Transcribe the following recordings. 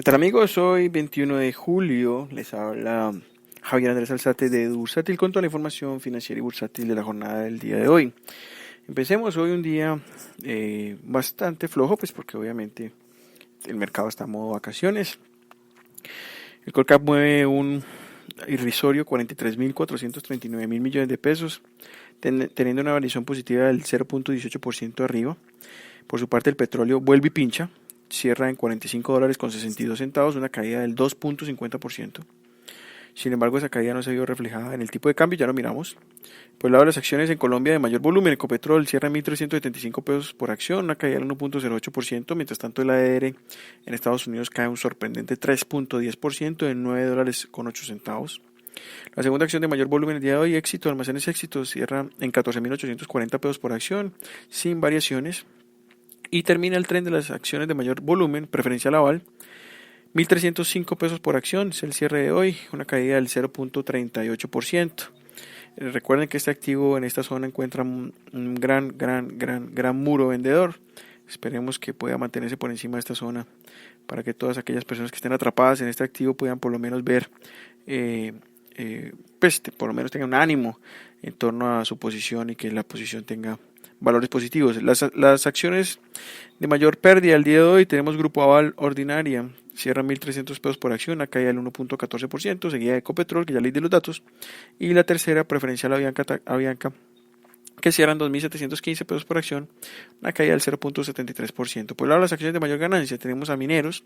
tal amigos? Hoy 21 de julio les habla Javier Andrés Alzate de Bursátil con toda la información financiera y bursátil de la jornada del día de hoy. Empecemos hoy un día bastante flojo, pues porque obviamente el mercado está en modo vacaciones. El Colcap mueve un irrisorio 43.439 mil millones de pesos, teniendo una variación positiva del 0.18% arriba. Por su parte el petróleo vuelve y pincha, cierra en $45.62, una caída del 2.50%. Sin embargo, esa caída no se vio reflejada en el tipo de cambio, ya lo miramos. Por el lado de las acciones en Colombia de mayor volumen, Ecopetrol cierra en 1.375 pesos por acción, una caída del 1.08%, mientras tanto el ADR en Estados Unidos cae un sorprendente 3.10% en $9.08. La segunda acción de mayor volumen el día de hoy, Éxito, Almacenes Éxito, cierra en 14.840 pesos por acción, sin variaciones. Y termina el tren de las acciones de mayor volumen, Preferencial Aval, 1.305 pesos por acción, es el cierre de hoy, una caída del 0.38%. Recuerden que este activo en esta zona encuentra un gran muro vendedor. Esperemos que pueda mantenerse por encima de esta zona para que todas aquellas personas que estén atrapadas en este activo puedan por lo menos ver, por lo menos tengan un ánimo en torno a su posición y que la posición tenga valores positivos. Las acciones de mayor pérdida el día de hoy tenemos Grupo Aval Ordinaria, cierra 1.300 pesos por acción, una caída del 1.14%, seguida de Ecopetrol, que ya leí de los datos, y la tercera, Preferencial Avianca, que cierran 2.715 pesos por acción, una caída del 0.73%. Por el lado de las acciones de mayor ganancia tenemos a Mineros,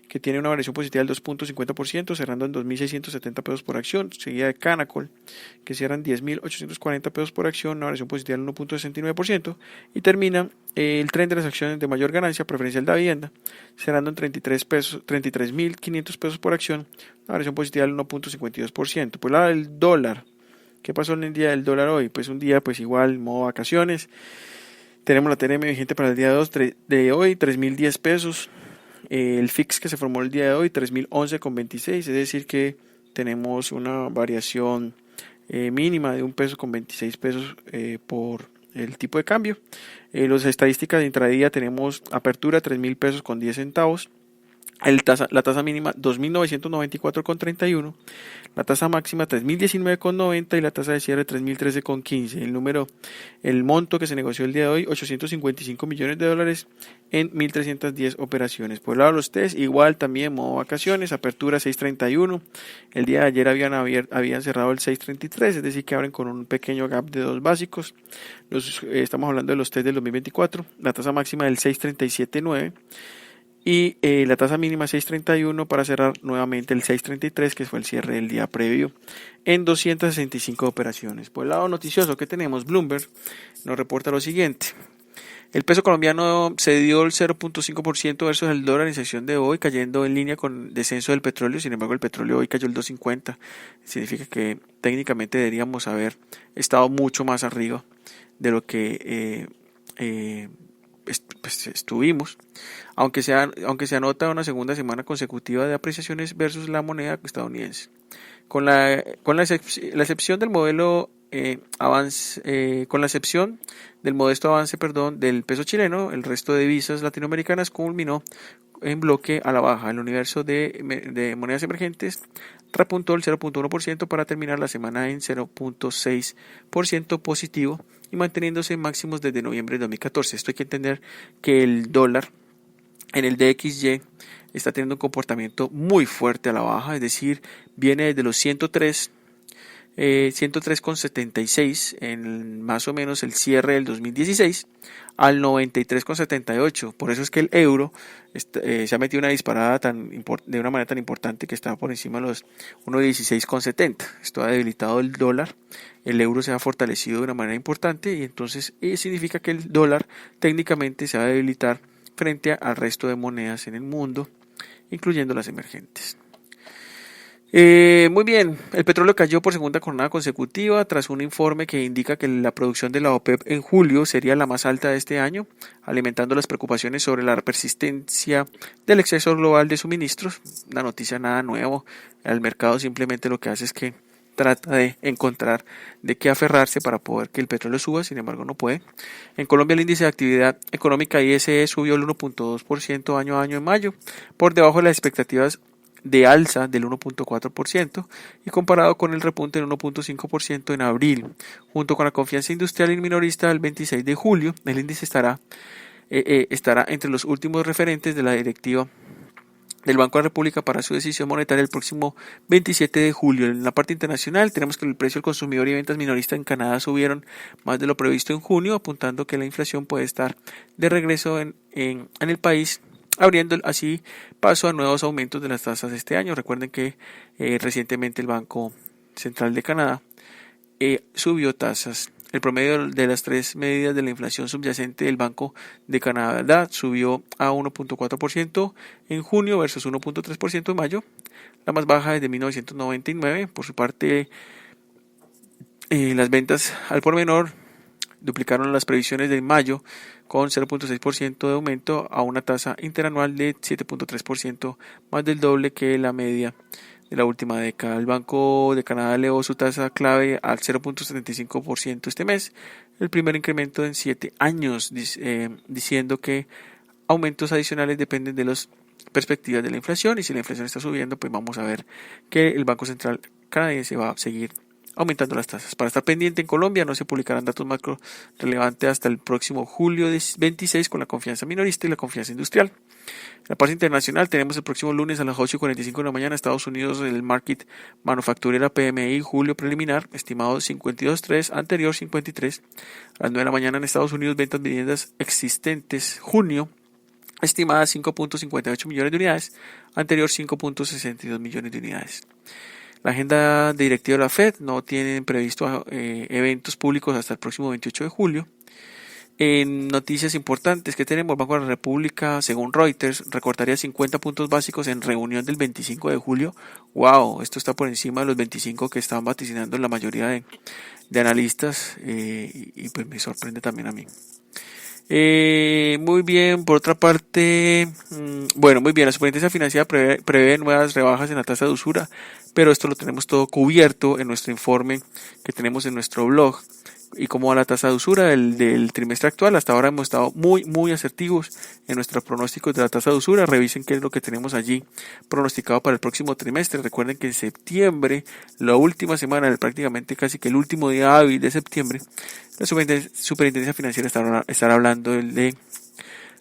que tiene una variación positiva del 2.50%, cerrando en 2.670 pesos por acción, seguida de Canacol, que cierran 10.840 pesos por acción, una variación positiva del 1.69%, y termina el tren de las acciones de mayor ganancia, Preferencial de Vivienda, cerrando en 33.500 pesos por acción, una variación positiva del 1.52%. Por el lado del dólar, ¿qué pasó en el día del dólar hoy? Pues un día pues igual, modo vacaciones. Tenemos la TRM vigente para el día de hoy, 3.010 pesos. El FIX que se formó el día de hoy, 3.011,26. Es decir que tenemos una variación mínima de $1.26 por el tipo de cambio. Las estadísticas de intradía tenemos apertura 3.000 pesos con 10 centavos. La tasa mínima 2.994,31, la tasa máxima 3.019,90 y la tasa de cierre 3.013,15. El monto que se negoció el día de hoy, $855 millones en 1.310 operaciones. Por el lado de los test, igual también modo vacaciones, apertura 6.31, el día de ayer habían cerrado el 6.33, es decir que abren con un pequeño gap de 2 básicos. Estamos hablando de los test del 2024, la tasa máxima del 6.37,9 y la tasa mínima 6.31 para cerrar nuevamente el 6.33, que fue el cierre del día previo, en 265 operaciones. Por el lado noticioso que tenemos, Bloomberg nos reporta lo siguiente: el peso colombiano cedió el 0.5% versus el dólar en sesión de hoy, cayendo en línea con el descenso del petróleo. Sin embargo, el petróleo hoy cayó el 2.50, significa que técnicamente deberíamos haber estado mucho más arriba de lo que estuvimos, aunque se anota una segunda semana consecutiva de apreciaciones versus la moneda estadounidense. Con la excepción del modelo con la excepción del modesto avance del peso chileno, el resto de divisas latinoamericanas culminó en bloque a la baja. El universo de monedas emergentes repuntó el 0.1% para terminar la semana en 0.6% positivo y manteniéndose en máximos desde noviembre de 2014. Esto hay que entender que el dólar en el DXY está teniendo un comportamiento muy fuerte a la baja, es decir, viene desde los 103,76 en más o menos el cierre del 2016 al 93,78. Por eso es que el euro se ha metido una disparada de una manera tan importante, que está por encima de los 1,16,70. Esto ha debilitado el dólar, el euro se ha fortalecido de una manera importante y entonces significa que el dólar técnicamente se va a debilitar frente al resto de monedas en el mundo, incluyendo las emergentes. Muy bien, el petróleo cayó por segunda jornada consecutiva tras un informe que indica que la producción de la OPEP en julio sería la más alta de este año, alimentando las preocupaciones sobre la persistencia del exceso global de suministros. Una noticia nada nuevo, al mercado simplemente lo que hace es que trata de encontrar de qué aferrarse para poder que el petróleo suba, sin embargo no puede. En Colombia el índice de actividad económica ISE subió el 1.2% año a año en mayo, por debajo de las expectativas de alza del 1.4% y comparado con el repunte del 1.5% en abril. Junto con la confianza industrial y minorista del 26 de julio, el índice estará entre los últimos referentes de la directiva del Banco de la República para su decisión monetaria el próximo 27 de julio. En la parte internacional tenemos que el precio del consumidor y ventas minoristas en Canadá subieron más de lo previsto en junio, apuntando que la inflación puede estar de regreso en el país, abriendo así paso a nuevos aumentos de las tasas este año. Recuerden que recientemente el Banco Central de Canadá subió tasas. El promedio de las tres medidas de la inflación subyacente del Banco de Canadá subió a 1.4% en junio versus 1.3% en mayo, la más baja desde 1999. Por su parte, las ventas al por menor duplicaron las previsiones de mayo con 0.6% de aumento a una tasa interanual de 7.3%, más del doble que la media de la última década. El Banco de Canadá elevó su tasa clave al 0.75% este mes, el primer incremento en 7 años, diciendo que aumentos adicionales dependen de las perspectivas de la inflación, y si la inflación está subiendo, pues vamos a ver que el Banco Central canadiense va a seguir aumentando las tasas. Para estar pendiente, en Colombia no se publicarán datos macro relevantes hasta el próximo julio 26 con la confianza minorista y la confianza industrial. En la parte internacional tenemos el próximo lunes a las 8:45 de la mañana Estados Unidos el Market Manufacturera PMI julio preliminar, estimado 52.3, anterior 53. A las 9 de la mañana en Estados Unidos ventas de viviendas existentes junio, estimada 5.58 millones de unidades, anterior 5.62 millones de unidades. La agenda directiva de la Fed no tiene previsto eventos públicos hasta el próximo 28 de julio. En noticias importantes que tenemos, el Banco de la República, según Reuters, recortaría 50 puntos básicos en reunión del 25 de julio. ¡Wow! Esto está por encima de los 25 que estaban vaticinando la mayoría de analistas, y pues me sorprende también a mí. Muy bien, por otra parte, muy bien, la Superintendencia Financiera prevé nuevas rebajas en la tasa de usura, pero esto lo tenemos todo cubierto en nuestro informe que tenemos en nuestro blog. Y como va la tasa de usura del trimestre actual, hasta ahora hemos estado muy asertivos en nuestros pronósticos de la tasa de usura. Revisen qué es lo que tenemos allí pronosticado para el próximo trimestre. Recuerden que en septiembre, la última semana, prácticamente casi que el último día hábil de septiembre, la Superintendencia Financiera estará hablando de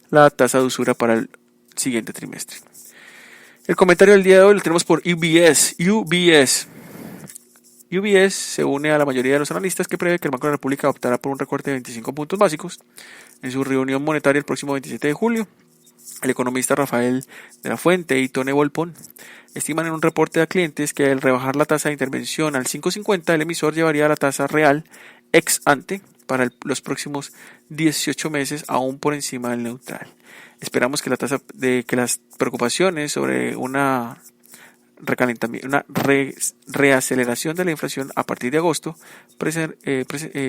la tasa de usura para el siguiente trimestre. El comentario del día de hoy lo tenemos por UBS. UBS se une a la mayoría de los analistas que prevé que el Banco de la República optará por un recorte de 25 puntos básicos en su reunión monetaria el próximo 27 de julio. El economista Rafael de la Fuente y Tone Volpón estiman en un reporte a clientes que al rebajar la tasa de intervención al 5.50, el emisor llevaría la tasa real ex ante para los próximos 18 meses aún por encima del neutral. Esperamos que las preocupaciones sobre una reaceleración de la inflación a partir de agosto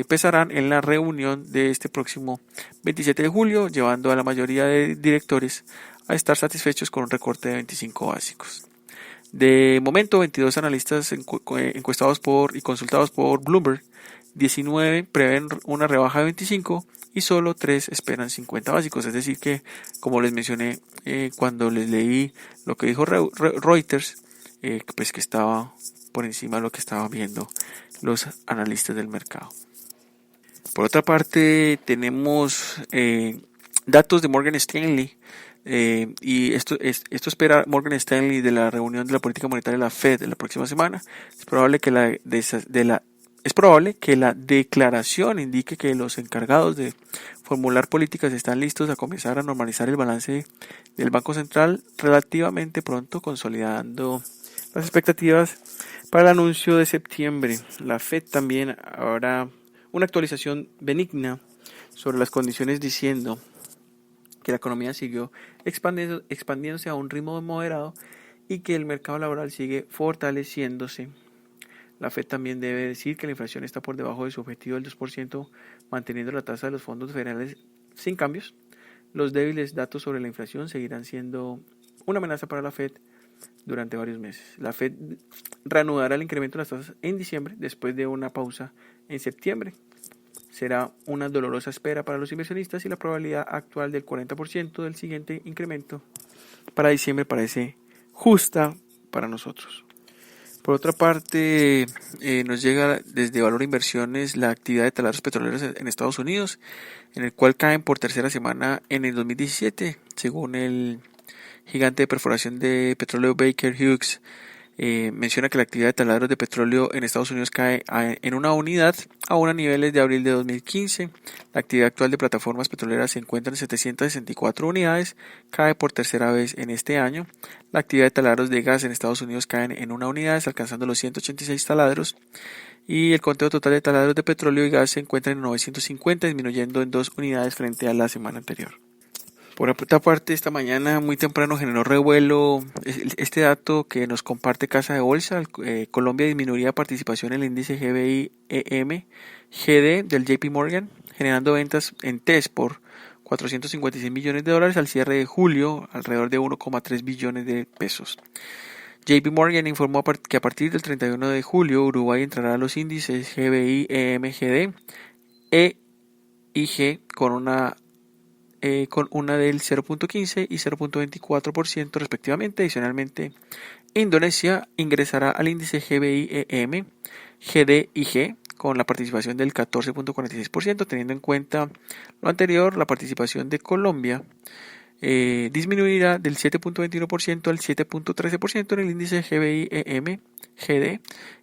pesarán en la reunión de este próximo 27 de julio, llevando a la mayoría de directores a estar satisfechos con un recorte de 25 básicos. De momento, 22 analistas encuestados y consultados por Bloomberg, 19 prevén una rebaja de 25 y solo 3 esperan 50 básicos. Es decir que, como les mencioné cuando les leí lo que dijo Reuters, pues que estaba por encima de lo que estaban viendo los analistas del mercado. Por otra parte, tenemos datos de Morgan Stanley, y esto espera Morgan Stanley de la reunión de la política monetaria de la Fed de la próxima semana. Es probable que la declaración indique que los encargados de formular políticas están listos a comenzar a normalizar el balance del Banco Central relativamente pronto, consolidando las expectativas para el anuncio de septiembre. La Fed también habrá una actualización benigna sobre las condiciones, diciendo que la economía siguió expandiéndose a un ritmo moderado y que el mercado laboral sigue fortaleciéndose. La Fed también debe decir que la inflación está por debajo de su objetivo del 2%, manteniendo la tasa de los fondos federales sin cambios. Los débiles datos sobre la inflación seguirán siendo una amenaza para la Fed durante varios meses. La Fed reanudará el incremento de las tasas en diciembre después de una pausa en septiembre. Será una dolorosa espera para los inversionistas y la probabilidad actual del 40% del siguiente incremento para diciembre parece justa para nosotros. Por otra parte, nos llega desde Valor Inversiones la actividad de taladros petroleros en Estados Unidos, en el cual caen por tercera semana en el 2017, según el gigante de perforación de petróleo Baker Hughes. Menciona que la actividad de taladros de petróleo en Estados Unidos cae en una unidad aún a niveles de abril de 2015. La actividad actual de plataformas petroleras se encuentra en 764 unidades, cae por tercera vez en este año. La actividad de taladros de gas en Estados Unidos cae en una unidad, alcanzando los 186 taladros. Y el conteo total de taladros de petróleo y gas se encuentra en 950, disminuyendo en 2 unidades frente a la semana anterior. Por otra parte, esta mañana muy temprano generó revuelo este dato que nos comparte Casa de Bolsa. Colombia disminuiría participación en el índice GBI-EM GD del JP Morgan, generando ventas en TES por $456 millones al cierre de julio, alrededor de 1,3 billones de pesos. JP Morgan informó que a partir del 31 de julio Uruguay entrará a los índices GBI-EM GD E y G con una del 0.15 y 0.24% respectivamente. Adicionalmente, Indonesia ingresará al índice GBI-EM, GD y G con la participación del 14.46%. Teniendo en cuenta lo anterior, la participación de Colombia disminuirá del 7.21% al 7.13% en el índice GBI-EM, GD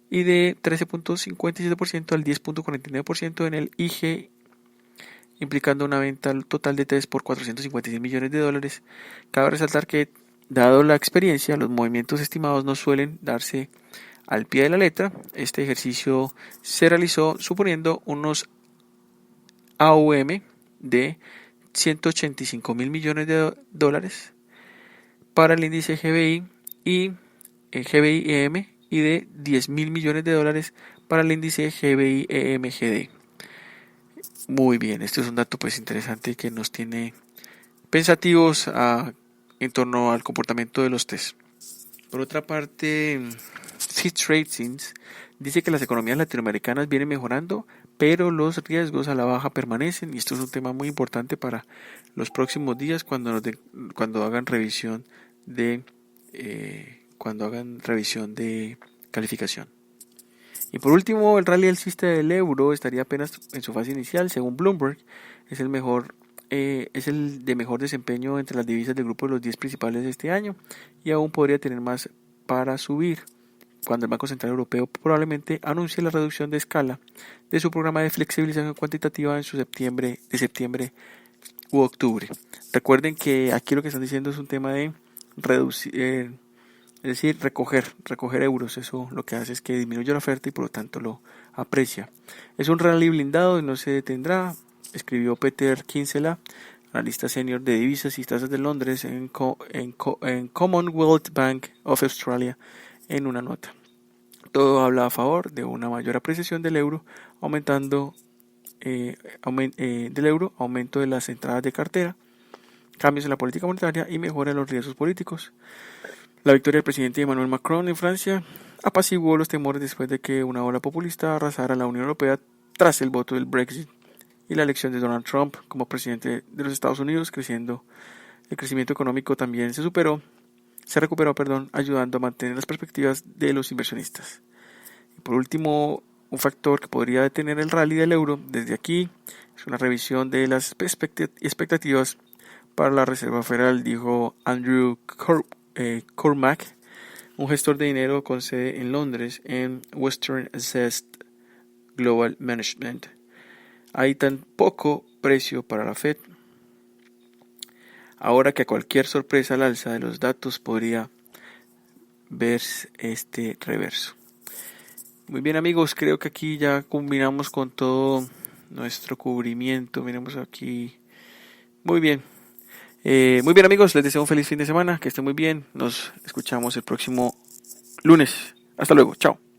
y de 13.57% al 10.49% en el IG, implicando una venta total de TES por $456 millones. Cabe resaltar que, dado la experiencia, los movimientos estimados no suelen darse al pie de la letra. Este ejercicio se realizó suponiendo unos AUM de $185 mil millones para el índice GBI y GBI-EM y de $10 mil millones para el índice GBI-EM-GD. Muy bien, este es un dato pues interesante que nos tiene pensativos en torno al comportamiento de los TES. Por otra parte, Fitch Ratings dice que las economías latinoamericanas vienen mejorando, pero los riesgos a la baja permanecen, y esto es un tema muy importante para los próximos días cuando hagan revisión de calificación. Y por último, el rally alcista del euro estaría apenas en su fase inicial. Según Bloomberg, es el de mejor desempeño entre las divisas del grupo de los 10 principales de este año, y aún podría tener más para subir cuando el Banco Central Europeo probablemente anuncie la reducción de escala de su programa de flexibilización cuantitativa en septiembre u octubre. Recuerden que aquí lo que están diciendo es un tema de reducir, es decir, recoger euros. Eso lo que hace es que disminuye la oferta y por lo tanto lo aprecia. Es un rally blindado y no se detendrá, escribió Peter Kinsella, analista senior de divisas y tasas de Londres en Commonwealth Bank of Australia, en una nota. Todo habla a favor de una mayor apreciación del euro, aumento de las entradas de cartera, cambios en la política monetaria y mejora en los riesgos políticos. La victoria del presidente Emmanuel Macron en Francia apaciguó los temores después de que una ola populista arrasara la Unión Europea tras el voto del Brexit y la elección de Donald Trump como presidente de los Estados Unidos. El crecimiento económico también se recuperó, ayudando a mantener las perspectivas de los inversionistas. Y por último, un factor que podría detener el rally del euro desde aquí es una revisión de las expectativas para la Reserva Federal, dijo Andrew Cormack, un gestor de dinero con sede en Londres en Western Asset Global Management. Hay tan poco precio para la Fed, ahora que a cualquier sorpresa al alza de los datos podría verse este reverso. Muy bien, amigos, creo que aquí ya combinamos con todo nuestro cubrimiento. Miremos aquí. Muy bien. Muy bien, amigos, les deseo un feliz fin de semana, que estén muy bien. Nos escuchamos el próximo lunes. Hasta luego, chao.